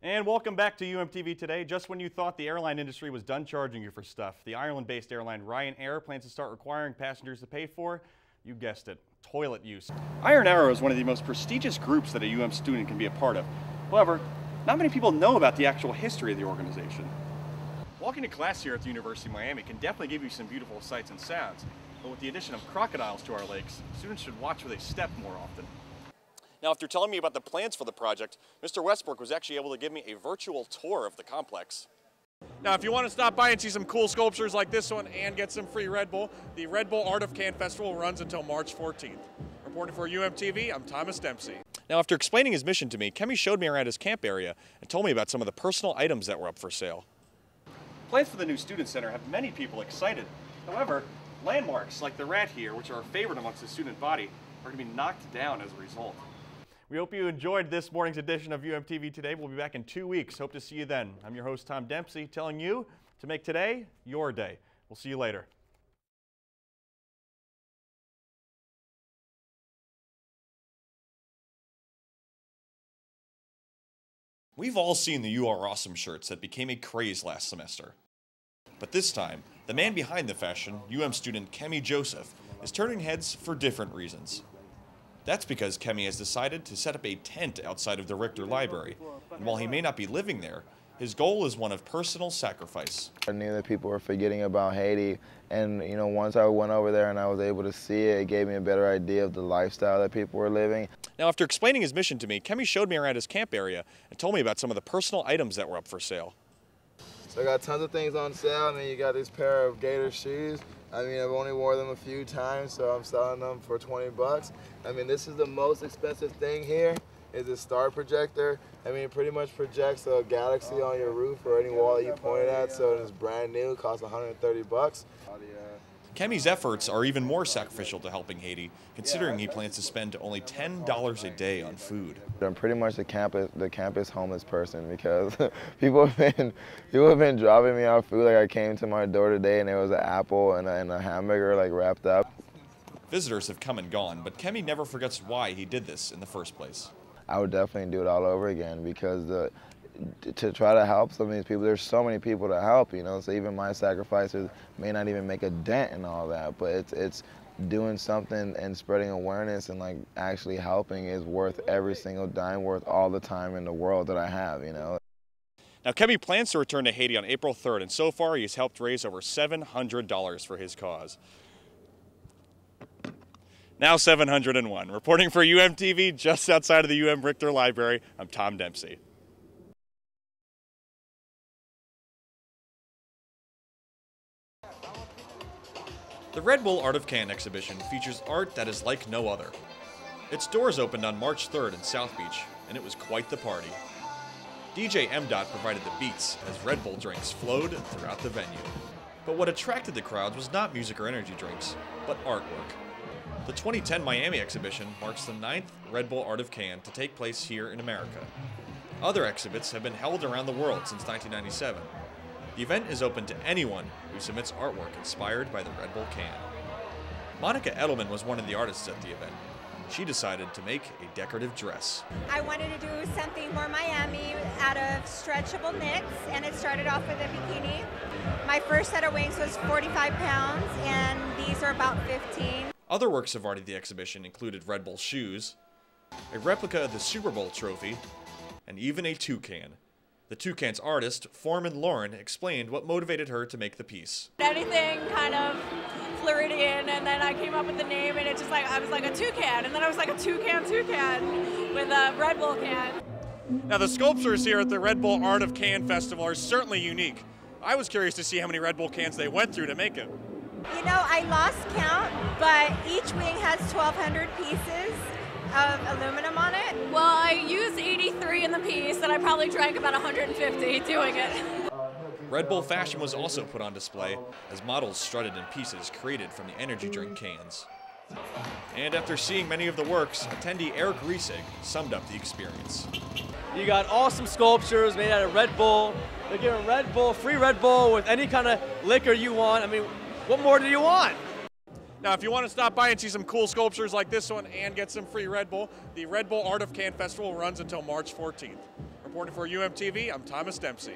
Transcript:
And welcome back to UMTV Today. Just when you thought the airline industry was done charging you for stuff, the Ireland-based airline Ryanair plans to start requiring passengers to pay for, you guessed it, toilet use. Iron Arrow is one of the most prestigious groups that a UM student can be a part of. However, not many people know about the actual history of the organization. Walking to class here at the University of Miami can definitely give you some beautiful sights and sounds, but with the addition of crocodiles to our lakes, students should watch where they step more often. Now, after telling me about the plans for the project, Mr. Westbrook was actually able to give me a virtual tour of the complex. Now, if you want to stop by and see some cool sculptures like this one and get some free Red Bull, the Red Bull Art of Can Festival runs until March 14th. Reporting for UMTV, I'm Thomas Dempsey. Now, after explaining his mission to me, Kemi showed me around his camp area and told me about some of the personal items that were up for sale. Plans for the new Student Center have many people excited. However, landmarks like the rat here, which are a favorite amongst the student body, are going to be knocked down as a result. We hope you enjoyed this morning's edition of UMTV Today. We'll be back in 2 weeks. Hope to see you then. I'm your host, Tom Dempsey, telling you to make today your day. We'll see you later. We've all seen the You Are Awesome shirts that became a craze last semester. But this time, the man behind the fashion, UM student Kemi Joseph, is turning heads for different reasons. That's because Kemi has decided to set up a tent outside of the Richter Library, and while he may not be living there, his goal is one of personal sacrifice. I knew that people were forgetting about Haiti, and once I went over there and I was able to see it, it gave me a better idea of the lifestyle that people were living. Now, after explaining his mission to me, Kemi showed me around his camp area and told me about some of the personal items that were up for sale. So I got tons of things on sale. You got this pair of Gator shoes. I've only wore them a few times, so I'm selling them for 20 bucks. This is the most expensive thing here, is a star projector. It pretty much projects a galaxy on your roof or any wall that you point it at, so it's brand new, it costs 130 bucks. Kemi's efforts are even more sacrificial to helping Haiti, considering he plans to spend only $10 a day on food. I'm pretty much the campus homeless person, because people have been dropping me off food. Like, I came to my door today and there was an apple and a hamburger wrapped up. Visitors have come and gone, but Kemi never forgets why he did this in the first place. I would definitely do it all over again, because to try to help some of these people, there's so many people to help, so even my sacrifices may not even make a dent in all that, but it's doing something and spreading awareness and actually helping is worth every single dime, worth all the time in the world that I have, Now, Kemi plans to return to Haiti on April 3rd, and so far he has helped raise over $700 for his cause. Now 701. Reporting for UMTV just outside of the UM Richter Library, I'm Tom Dempsey. The Red Bull Art of Can exhibition features art that is like no other. Its doors opened on March 3rd in South Beach, and it was quite the party. DJ M. provided the beats as Red Bull drinks flowed throughout the venue. But what attracted the crowds was not music or energy drinks, but artwork. The 2010 Miami exhibition marks the 9th Red Bull Art of Can to take place here in America. Other exhibits have been held around the world since 1997. The event is open to anyone who submits artwork inspired by the Red Bull can. Monica Edelman was one of the artists at the event. She decided to make a decorative dress. I wanted to do something more Miami out of stretchable knits, and it started off with a bikini. My first set of wings was 45 pounds, and these are about 15. Other works of art at the exhibition included Red Bull shoes, a replica of the Super Bowl trophy, and even a toucan. The toucan's artist, Foreman Lauren, explained what motivated her to make the piece. Anything kind of Floridian, and then I came up with the name, and it's just I was like a toucan, and then I was like a toucan with a Red Bull can. Now, the sculptures here at the Red Bull Art of Can Festival are certainly unique. I was curious to see how many Red Bull cans they went through to make it. I lost count, but each wing has 1,200 pieces of aluminum on it. Well, I used 83 in the piece, and I probably drank about 150 doing it. Red Bull fashion was also put on display as models strutted in pieces created from the energy drink cans. And after seeing many of the works, attendee Eric Riesig summed up the experience. You got awesome sculptures made out of Red Bull. They're giving Red Bull, free Red Bull with any kind of liquor you want. What more do you want? Now, if you want to stop by and see some cool sculptures like this one and get some free Red Bull, the Red Bull Art of Can Festival runs until March 14th. Reporting for UMTV, I'm Thomas Dempsey.